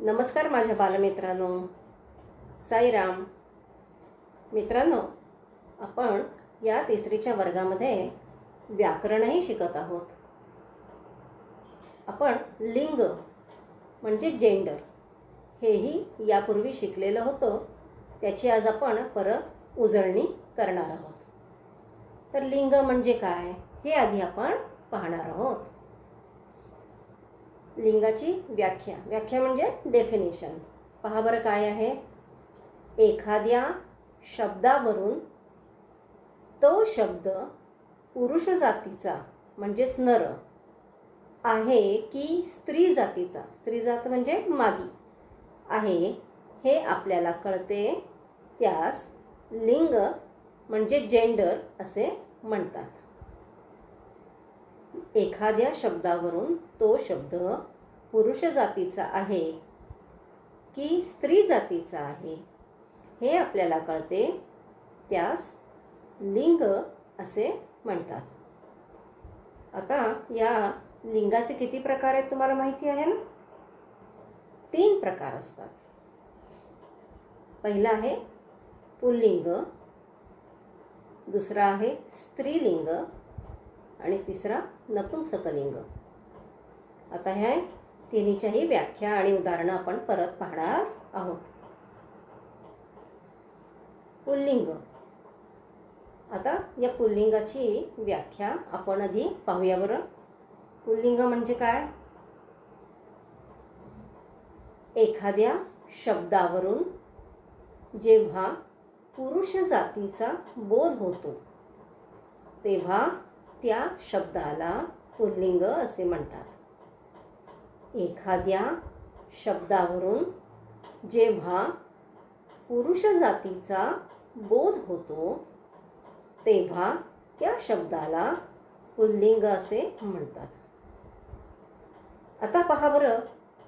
नमस्कार माझ्या बालमित्रांनो, साईराम. मित्रांनो, आपण या तिसरीच्या वर्गामध्ये व्याकरणही शिकत आहोत. आपण लिंग म्हणजे जेंडर हेही यापूर्वी शिकलेलं होतं. त्याची आज आपण परत उजळणी करणार आहोत. तर लिंग म्हणजे काय हे आधी आपण पाहणार आहोत. लिंगाची व्याख्या म्हणजे डेफिनेशन पहा बरं काय आहे. एखाद्या शब्दावरून तो शब्द पुरुष जातीचा म्हणजेच नर आहे की स्त्री जातीचा, स्त्री जात म्हणजे मादी आहे हे आपल्याला कळते. त्यास लिंग म्हणजे जेंडर असे म्हणतात. एखाद्या शब्दावरून तो शब्द पुरुष जातीचा आहे की स्त्री जातीचा आहे हे आपल्याला कळते. त्यास लिंग असे म्हणतात. आता या लिंगाचे किती प्रकार आहेत तुम्हाला माहिती आहे ना? 3 प्रकार असतात. पहिला आहे पुल्लिंग, दुसरा आहे स्त्रीलिंग आणि तिसरा नपुंसकलिंग. आता ह्या तिन्हीच्याही व्याख्या आणि उदाहरणं आपण परत पाहणार आहोत. पुल्लिंग. आता या पुल्लिंगाची व्याख्या आपण आधी पाहूया बरं. पुल्लिंग म्हणजे काय? एखाद्या शब्दावरून जेव्हा पुरुष जातीचा बोध होतो तेव्हा त्या शब्दाला पुल्लिंग असे म्हणतात. एखाद्या शब्दावरून जेव्हा पुरुष जातीचा बोध होतो तेव्हा त्या शब्दाला पुल्लिंग असे म्हणतात. आता पहा बरं,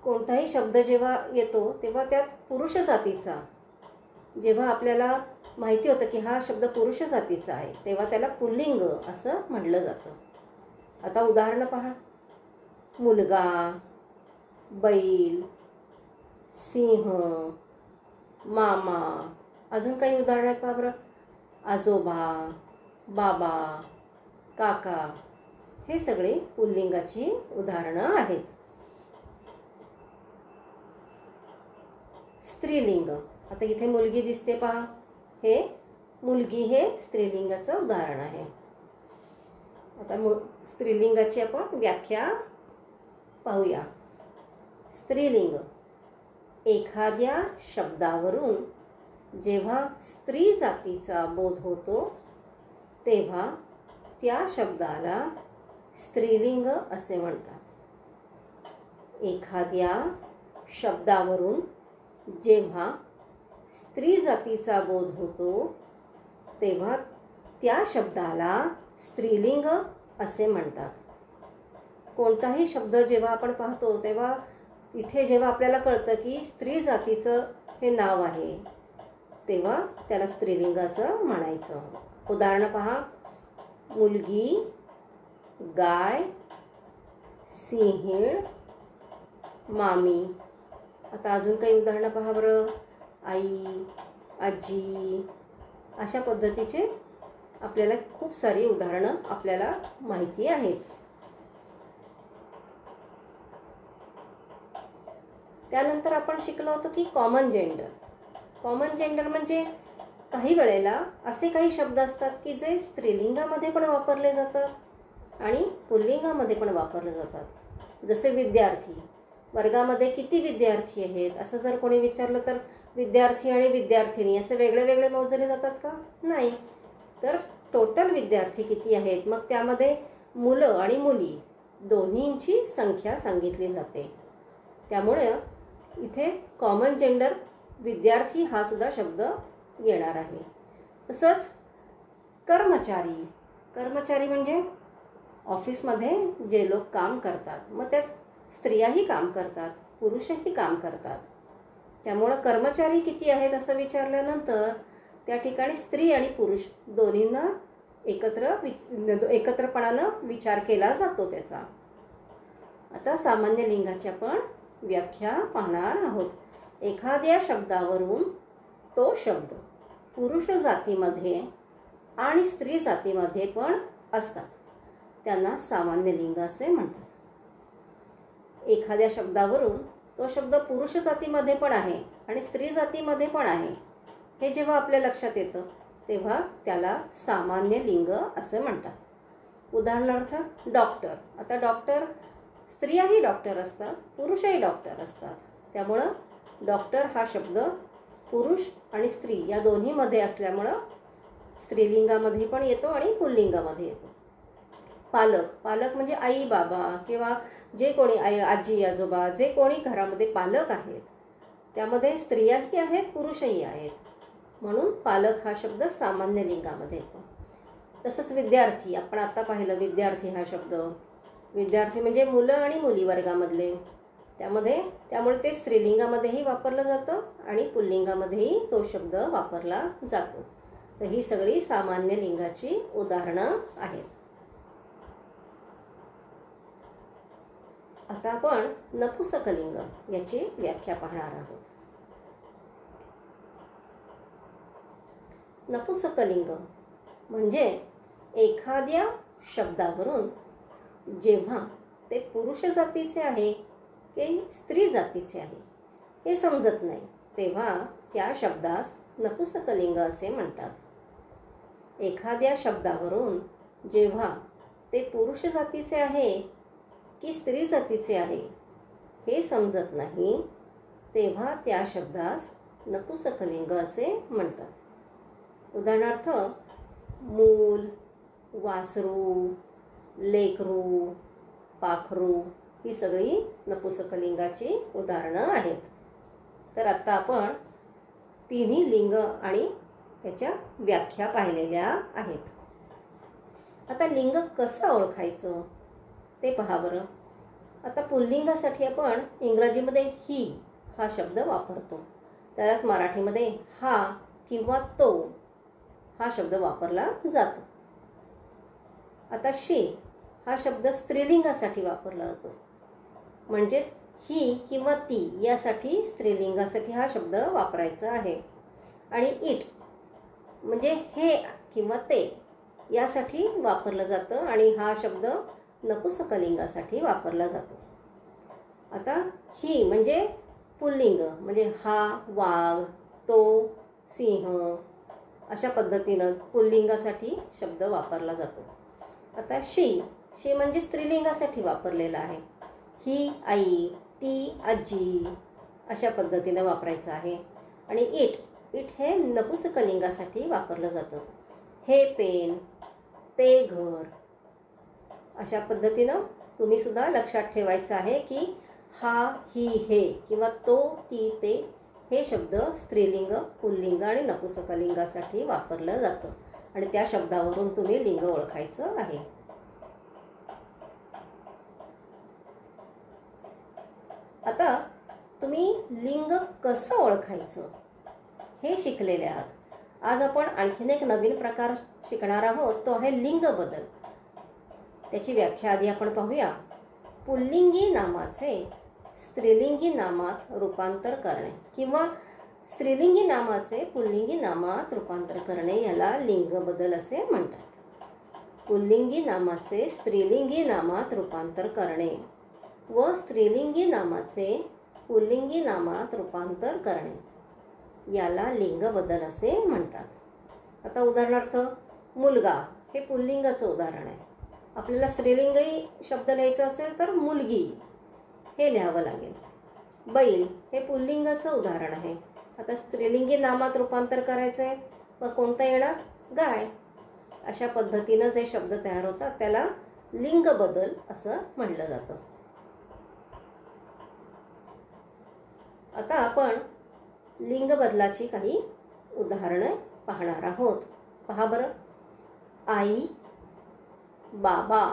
कोणताही शब्द जेव्हा येतो तेव्हा त्यात पुरुष जातीचा, जेव्हा आपल्याला माहिती होतं की हा शब्द पुरुष जातीचा आहे तेव्हा त्याला पुल्लिंग असं म्हटलं जातं. आता उदाहरणं पहा. मुलगा, बैल, सिंह, मामा. अजून काही उदाहरणं आहेत पहा बरं. आजोबा, बाबा, काका. हे सगळे पुल्लिंगाची उदाहरणं आहेत. स्त्रीलिंग. आता इथे मुलगी दिसते पहा. हे मुलगी हे स्त्रीलिंगाचं उदाहरण आहे. आता स्त्रीलिंगाची आपण व्याख्या पाहूया. स्त्रीलिंग. एखाद्या शब्दावरून जेव्हा स्त्री जातीचा बोध होतो तेव्हा त्या शब्दाला स्त्रीलिंग असे म्हणतात. एखाद्या शब्दावरून जेव्हा स्त्री जातीचा बोध होतो तेव्हा त्या शब्दाला स्त्रीलिंग असे म्हणतात. कोणताही शब्द जेव्हा आपण पाहतो तेव्हा इथे जेव्हा आपल्याला कळतं की स्त्री जातीचं हे नाव आहे तेव्हा त्याला स्त्रीलिंग असं म्हणायचं. उदाहरणं पहा. मुलगी, गाय, सिंहीण, मामी. आता अजून काही उदाहरणं पहा बरं. आई, आजी. अशा पद्धतीचे आपल्याला खूप सारी उदाहरणं आपल्याला माहिती आहेत. त्यानंतर आपण शिकलो होतो की कॉमन जेंडर. कॉमन जेंडर म्हणजे काही वेळेला असे काही शब्द असतात की जे स्त्रीलिंगामध्ये पण वापरले जातात आणि पुल्लिंगामध्ये पण वापरले जातात. जसे विद्यार्थी. वर्गामध्ये किती विद्यार्थी आहेत असं जर कोणी विचारलं तर विद्यार्थी आणि विद्यार्थिनी असे वेगळे वेगळे मोजले जातात का? नाही. तर टोटल विद्यार्थी किती आहेत, मग त्यामध्ये मुलं आणि मुली दोन्हींची संख्या सांगितली जाते. त्यामुळे इथे कॉमन जेंडर विद्यार्थी हा सुद्धा शब्द येणार आहे. तसंच कर्मचारी. कर्मचारी म्हणजे ऑफिसमध्ये जे लोक काम करतात, मग त्यात स्त्रियाही काम करतात, पुरुषही काम करतात. त्यामुळं कर्मचारी किती आहेत असं विचारल्यानंतर त्या ठिकाणी स्त्री आणि पुरुष दोन्हींना एकत्रपणानं विचार केला जातो त्याचा. आता सामान्य लिंगाची आपण व्याख्या पाहणार आहोत. एखाद्या शब्दावरून तो शब्द पुरुष जातीमध्ये आणि स्त्री जातीमध्ये पण असतात, त्यांना सामान्य लिंग असे म्हणतात. एखाद्या शब्दावरून तो शब्द पुरुष जातीमध्ये पण आहे आणि स्त्री जातीमध्ये पण आहे, हे जेव्हा आपल्या लक्षात येतं तेव्हा त्याला सामान्य लिंग असे म्हणतात. उदाहरणार्थ डॉक्टर. आता डॉक्टर, स्त्रियाही डॉक्टर असतात, पुरुषही डॉक्टर असतात. त्यामुळं डॉक्टर हा शब्द पुरुष आणि स्त्री या दोन्हीमध्ये असल्यामुळं स्त्रीलिंगामध्ये पण येतो आणि पुल्लिंगामध्ये येतो. पालक. पालक म्हणजे आई बाबा किंवा जे कोणी आजी आजोबा, जे कोणी घरामध्ये पालक आहेत त्यामध्ये स्त्रियाही आहेत, पुरुषही आहेत, म्हणून पालक हा शब्द सामान्य लिंगामध्ये येतो. तसंच विद्यार्थी. आपण आता पाहिलं विद्यार्थी हा शब्द. विद्यार्थी म्हणजे मुलं आणि मुली वर्गामधले. त्यामुळे ते स्त्रीलिंगामध्येही वापरलं जातं आणि पुल्लिंगामध्येही तो शब्द वापरला जातो. तर ही सगळी सामान्य लिंगाची उदाहरणं आहेत. आता आपण नपुंसकलिंग याची व्याख्या पाहणार आहोत. नपुंसकलिंग म्हणजे एखाद्या शब्दावरून जेव्हा ते पुरुष जातीचे आहे की स्त्री जातीचे आहे हे समजत नाही, तेव्हा त्या शब्दास नपुंसकलिंग असे म्हणतात. एखाद्या शब्दावरून जेव्हा ते पुरुष जातीचे आहे की स्त्री जातीचे आहे हे समजत नाही, तेव्हा त्या शब्दास नपुंसकलिंग असे म्हणतात. उदाहरणार्थ मूल, वासरू, लेकरू, पाखरू ही सगळी नपुंसकलिंगाची उदाहरणं आहेत. तर आता आपण तिन्ही लिंग आणि त्याच्या व्याख्या पाहिलेल्या आहेत. आता लिंग कसं ओळखायचं ते पहा बरं. आता पुल्लिंगासाठी आपण इंग्रजीमध्ये ही हा शब्द वापरतो, त्यालाच मराठीमध्ये हा किंवा तो हा शब्द वापरला जातो. आता शी हा शब्द स्त्रीलिंगासाठी वापरला जातो, म्हणजेच ही किंवा ती यासाठी स्त्रीलिंगासाठी हा शब्द वापरायचा आहे. आणि इट म्हणजे हे किंवा ते यासाठी वापरलं जातं आणि हा शब्द नपुंसकलिंगासाठी वापरला जातो. आता ही म्हणजे पुल्लिंग, म्हणजे हा वाघ, तो सिंह, अशा पद्धतीनं पुल्लिंगासाठी शब्द वापरला जातो. आता शी म्हणजे स्त्रीलिंगासाठी वापरलेला आहे. ही आई, ती आजी, अशा पद्धतीनं वापरायचं आहे. आणि इट हे नपुंसकलिंगासाठी वापरलं जातं. हे पेन, ते घर, अशा पद्धतीनं तुम्ही सुद्धा लक्षात ठेवायचं आहे की हा, ही, हे किंवा तो, ती, ते हे शब्द स्त्रीलिंग, पुल्लिंग आणि नपुंसकलिंगासाठी वापरलं जातं आणि त्या शब्दावरून तुम्ही लिंग ओळखायचं आहे. आता तुम्ही लिंग कसं ओळखायचं हे शिकलेले आहात. आज आपण आणखीन एक नवीन प्रकार शिकणार आहोत, तो आहे लिंग बदल. त्याची व्याख्या आधी आपण पाहूया. पुल्लिंगी नामाचे स्त्रीलिंगी नामात रूपांतर करणे किंवा स्त्रीलिंगी नामाचे पुल्लिंगी नामात रूपांतर करणे याला लिंग बदल असे म्हणतात. पुल्लिंगी नामाचे स्त्रीलिंगी नामात रूपांतर करणे व स्त्रीलिंगी नामाचे पुल्लिंगी नामात रूपांतर करणे याला लिंग बदल असे म्हणतात. आता उदाहरणार्थ मुलगा हे पुल्लिंगाचं उदाहरण आहे. आपल्याला स्त्रीलिंगी शब्द लिहायचा असेल तर मुलगी हे लिहावं लागेल. बैल हे पुल्लिंगाचं उदाहरण आहे. आता स्त्रीलिंगी नामात रूपांतर करायचं आहे, मग कोणतं येणार? गाय. अशा पद्धतीनं जे शब्द तयार होतात त्याला लिंग बदल असं म्हटलं जातं. आता आपण लिंग बदलाची काही उदाहरणं पाहणार आहोत. पहा बरं. आई, बाबा,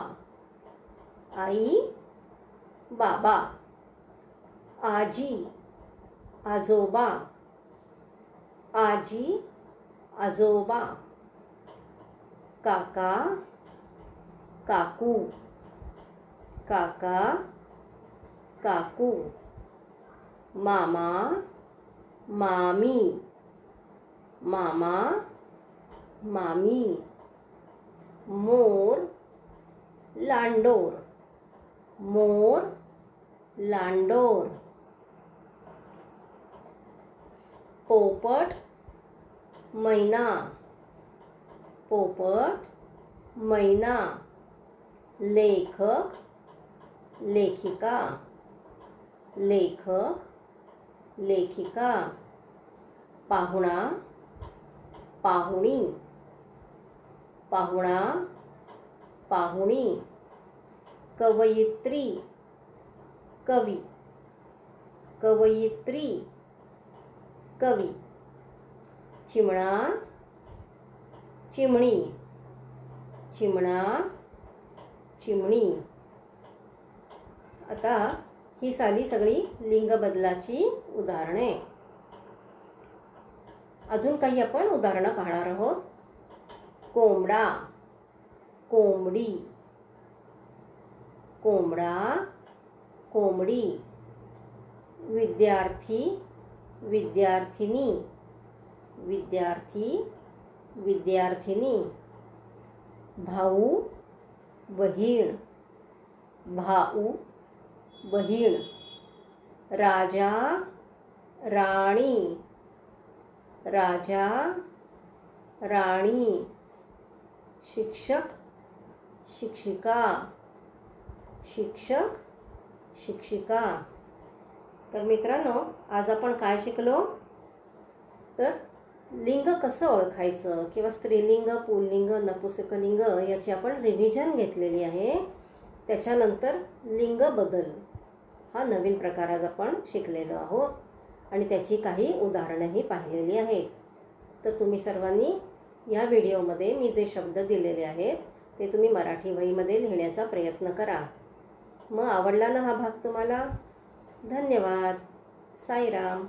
आई, बाबा, आजी, आजोबा, आजी, आजोबा, काका, काकू, काका, काकू, मामा मामी, मामा मामी. मोर लांडोर, मोर लांडोर. पोपट मैना, पोपट मैना. लेखक लेखिका, लेखक लेखिका. पाहुणा पाहुणी, पाहुणा पाहुणी. कवयित्री कवी, कवयित्री कवी. चिमणा चिमणी, चिमणा चिमणी. आता ही साली सगळी लिंग बदलाची उदाहरणे. अजून काही आपण उदाहरणं पाहणार आहोत. कोंबडा कोंबडी, कोंबडा कोंबडी. विद्यार्थी विद्यार्थिनी, विद्यार्थी विद्यार्थिनी. भाऊ बहीण, भाऊ बहीण. राजा राणी, राजा राणी. शिक्षक शिक्षिका, शिक्षक शिक्षिका. तर मित्रांनो, आज आपण काय शिकलो? तर लिंग कसं ओळखायचं किंवा स्त्रीलिंग, पुल्लिंग, नपुंसकलिंग याची आपण रिव्हिजन घेतलेली आहे. त्याच्यानंतर लिंग बदल हा नवीन प्रकार आज आपण शिकलेलो आहोत आणि त्याची काही उदाहरणंही पाहिलेली आहेत. तर तुम्ही सर्वांनी या व्हिडिओमध्ये मी जे शब्द दिलेले आहेत ते तुम्ही मराठी वहीमध्ये लिहिण्याचा प्रयत्न करा. मग आवडला ना हा भाग तुम्हाला? धन्यवाद. साईराम.